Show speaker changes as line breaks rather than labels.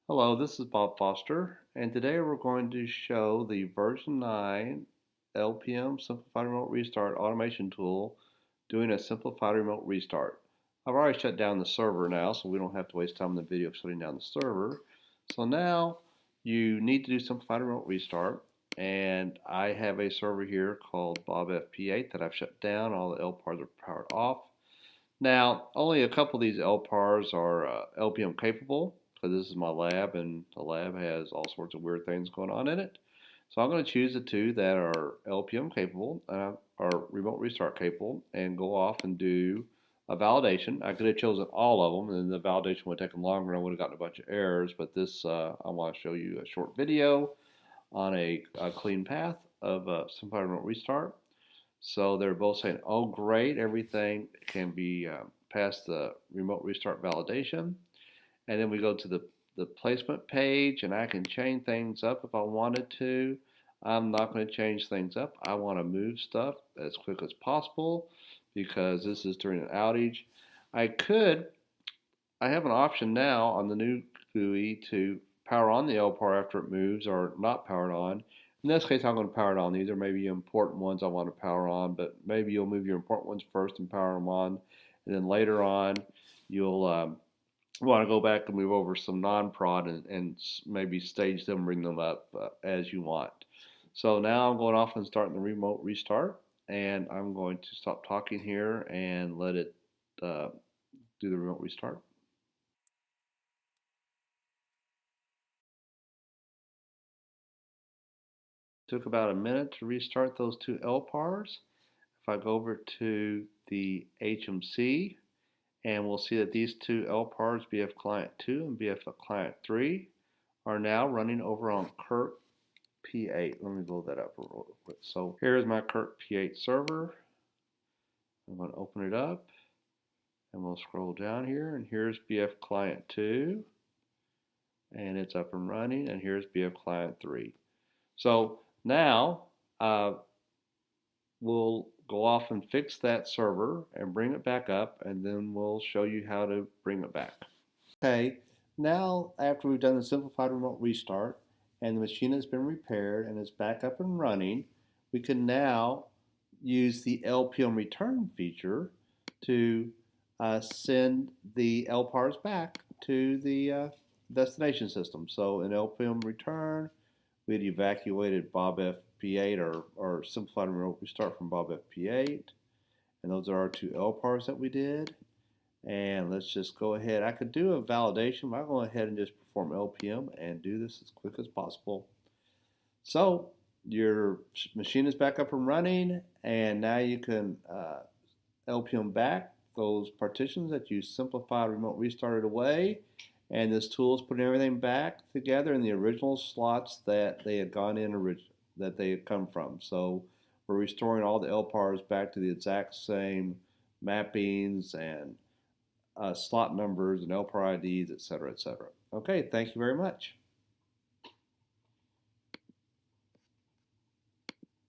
Hello, this is Bob Foster, and today we're going to show the version 9 LPM Simplified Remote Restart automation tool doing a simplified remote restart. I've already shut down the server now, so we don't have to waste time in the video shutting down the server. So now you need to do simplified remote restart, and I have a server here called Bob FP8 that I've shut down. All the LPARs are powered off. Now, only a couple of these LPARs are LPM capable, because this is my lab, and the lab has all sorts of weird things going on in it. So I'm going to choose the two that are LPM capable, or remote restart capable, and go off and do a validation. I could have chosen all of them, and the validation would have taken longer, and I would have gotten a bunch of errors. But this, I want to show you a short video on a clean path of simplified remote restart. So they're both saying, oh, great, everything can be past the remote restart validation. And then we go to the placement page, and I can change things up if I wanted to. I'm not going to change things up. I want to move stuff as quick as possible because this is during an outage. I have an option now on the new GUI to power on the LPAR after it moves or not power it on. In this case, I'm going to power it on. These are maybe important ones I want to power on, but maybe you'll move your important ones first and power them on. And then later on, you'll want to go back and move over some non-prod and maybe stage them, bring them up as you want. So now I'm going off and starting the remote restart, and I'm going to stop talking here and let it do the remote restart. Took about a minute to restart those two LPARs. If I go over to the HMC, and we'll see that these two LPARs, BF Client 2 and BF Client 3, are now running over on Kirk P8. Let me blow that up real quick. So here's my Kirk P8 server. I'm going to open it up, and we'll scroll down here, and here's BF Client 2, and it's up and running, and here's BF Client 3. So now we'll go off and fix that server and bring it back up, and then we'll show you how to bring it back. Okay, now after we've done the simplified remote restart and the machine has been repaired and is back up and running, we can now use the LPM Return feature to send the LPARs back to the destination system. So in LPM Return, we had evacuated Bob FP8 or simplified remote restart from Bob FP8. And those are our two LPARs that we did. And let's just go ahead. I could do a validation, but I'll go ahead and just perform LPM and do this as quick as possible. So your machine is back up and running, and now you can LPM back those partitions that you simplified remote restarted away. And this tool is putting everything back together in the original slots that they had gone in that they had come from. So we're restoring all the LPARs back to the exact same mappings and slot numbers and LPAR IDs, etc., etc. Okay, thank you very much.